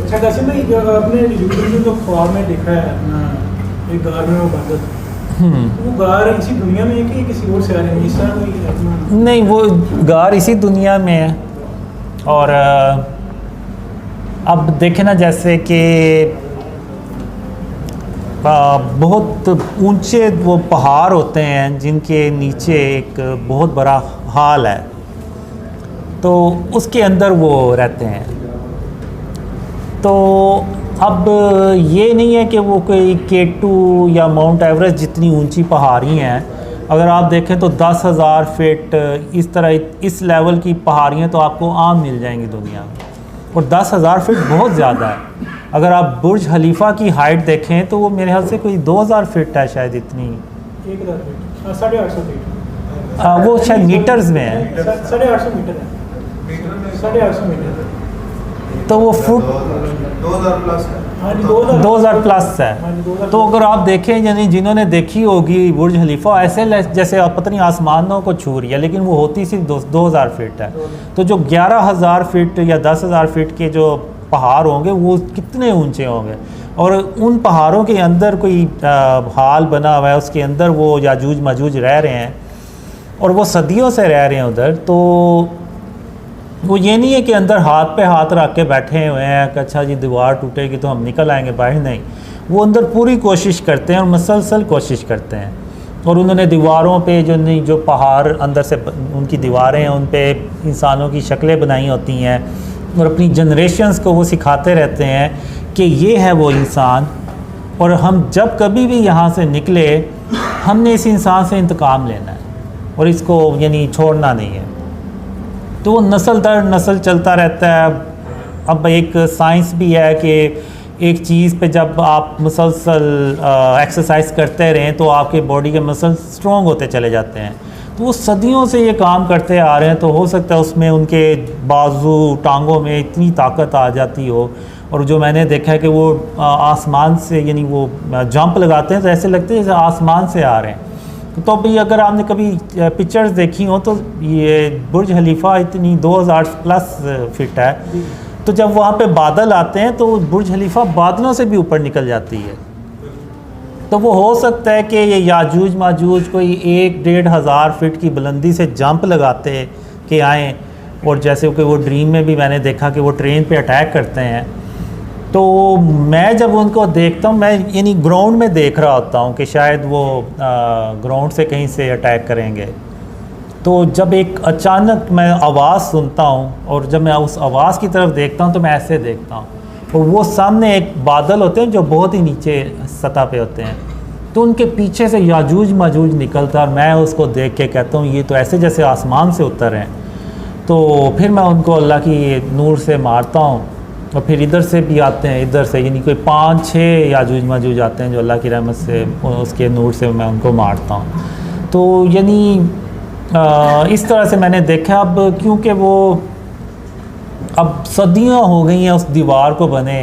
अच्छा कैसे भाई आपने यूट्यूब में जो ख्वाब में देखा है अपना एक गार में वो बंद, वो गार इसी दुनिया में है कि किसी और से आ रही है, इस तरह कोई अपना? नहीं, वो गार इसी दुनिया में है। और अब देखें ना, जैसे कि बहुत ऊंचे वो पहाड़ होते हैं जिनके नीचे एक बहुत बड़ा हाल है, तो उसके अंदर वो रहते हैं। तो अब ये नहीं है कि वो कोई K2 या माउंट एवरेस्ट जितनी ऊंची पहाड़ी हैं। अगर आप देखें तो 10,000 फीट इस तरह इस लेवल की पहाड़ियाँ तो आपको आम मिल जाएंगी दुनिया में, और 10,000 फीट बहुत ज़्यादा है। अगर आप बुर्ज खलीफा की हाइट देखें तो वो मेरे ख्याल से कोई 2,000 फीट है शायद, इतनी 1,000 फीट, 850 फीट। वो शायद मीटर्स में है, 850 मीटर है, 850 मीटर। तो वो फुट 2000 प्लस है। 2000 प्लस है। तो अगर आप देखें, यानी जिन्होंने देखी होगी बुर्ज खलीफा, ऐसे जैसे आप पता नहीं आसमानों को छू रही है, लेकिन वो होती सिर्फ 2000 फीट है। तो जो 11,000 फीट या 10,000 फीट के जो पहाड़ होंगे वो कितने ऊंचे होंगे, और उन पहाड़ों के अंदर कोई हाल बना हुआ है, उसके अंदर वो याजूज माजूज रह रहे हैं, और वो सदियों से रह रहे हैं उधर। तो वो ये नहीं है कि अंदर हाथ पे हाथ रख के बैठे हुए हैं कि अच्छा जी दीवार टूटेगी तो हम निकल आएंगे बाहर, नहीं। वो अंदर पूरी कोशिश करते हैं और मुसलसल कोशिश करते हैं। और उन्होंने दीवारों पे जो पहाड़ अंदर से उनकी दीवारें हैं, उन पे इंसानों की शक्लें बनाई होती हैं, और अपनी जनरेशन्स को वो सिखाते रहते हैं कि ये है वो इंसान, और हम जब कभी भी यहाँ से निकले हमने इस इंसान से इंतकाम लेना है और इसको यानी छोड़ना नहीं है। तो वो नस्ल दर नस्ल चलता रहता है। अब एक साइंस भी है कि एक चीज़ पे जब आप मुसलसल एक्सरसाइज करते रहें तो आपके बॉडी के मसल स्ट्रॉन्ग होते चले जाते हैं। तो वो सदियों से ये काम करते आ रहे हैं, तो हो सकता है उसमें उनके बाजू टांगों में इतनी ताकत आ जाती हो। और जो मैंने देखा है कि वो आसमान से यानी वो जंप लगाते हैं तो ऐसे लगते हैं जैसे आसमान से आ रहे हैं। तो भाई अगर आपने कभी पिक्चर्स देखी हो तो ये बुर्ज खलीफा इतनी 2000 प्लस फीट है, तो जब वहाँ पे बादल आते हैं तो बुर्ज खलीफा बादलों से भी ऊपर निकल जाती है। तो वो हो सकता है कि ये याजूज माजूज कोई 1-1.5 हज़ार फीट की बुलंदी से जंप लगाते के आएँ, और जैसे कि वो ड्रीम में भी मैंने देखा कि वो ट्रेन पे अटैक करते हैं। तो मैं जब उनको देखता हूँ, मैं यानी ग्राउंड में देख रहा होता हूँ कि शायद वो ग्राउंड से कहीं से अटैक करेंगे। तो जब एक अचानक मैं आवाज़ सुनता हूँ और जब मैं उस आवाज़ की तरफ देखता हूँ तो मैं ऐसे देखता हूँ, और वो सामने एक बादल होते हैं जो बहुत ही नीचे सतह पे होते हैं, तो उनके पीछे से याजूज माजूज निकलता है, और मैं उसको देख के कहता हूँ ये तो ऐसे जैसे आसमान से उतर हैं। तो फिर मैं उनको अल्लाह की नूर से मारता हूँ, और फिर इधर से भी आते हैं, इधर से यानी कोई 5-6 याजूज माजूज आते हैं जो अल्लाह की रहमत से उसके नूर से मैं उनको मारता हूँ। तो यानी इस तरह से मैंने देखा। अब क्योंकि वो अब सदियाँ हो गई हैं उस दीवार को बने,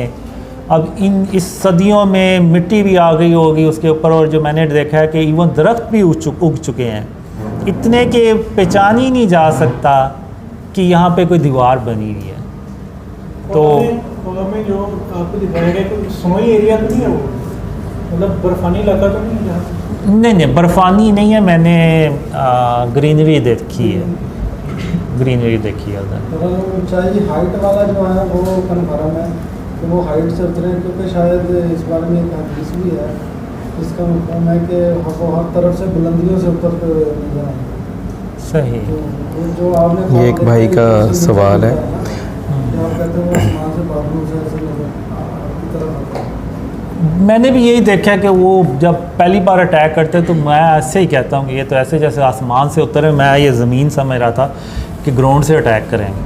अब इस सदियों में मिट्टी भी आ गई होगी उसके ऊपर, और जो मैंने देखा है कि इवन दरख्त भी उग चुके हैं इतने कि पहचान ही नहीं जा सकता कि यहाँ पे कोई दीवार बनी हुई है। तो में जो आपको दिखाया गया कोई स्नोई एरिया तो नहीं है वो, मतलब बर्फानी इलाका तो नहीं है? नहीं, बर्फानी नहीं है। मैंने ग्रीनरी देखी है, ग्रीनरी देखी है उधर। तो ऊंचाई हाइट वाला जो है वो कन्फर्म है कि वो हाइट से उतरे, क्योंकि शायद इस बारे में एक हदीस भी है इसका मतलब है कि वो हर तरफ से बुलंदियों से उतरते हुए नजर आए। सही। तो जो आपने ये एक भाई का सवाल है, मैंने भी यही देखा कि वो जब पहली बार अटैक करते तो मैं ऐसे ही कहता हूँ कि ये तो ऐसे जैसे आसमान से उतरे, मैं ये ज़मीन समझ रहा था कि ग्राउंड से अटैक करेंगे।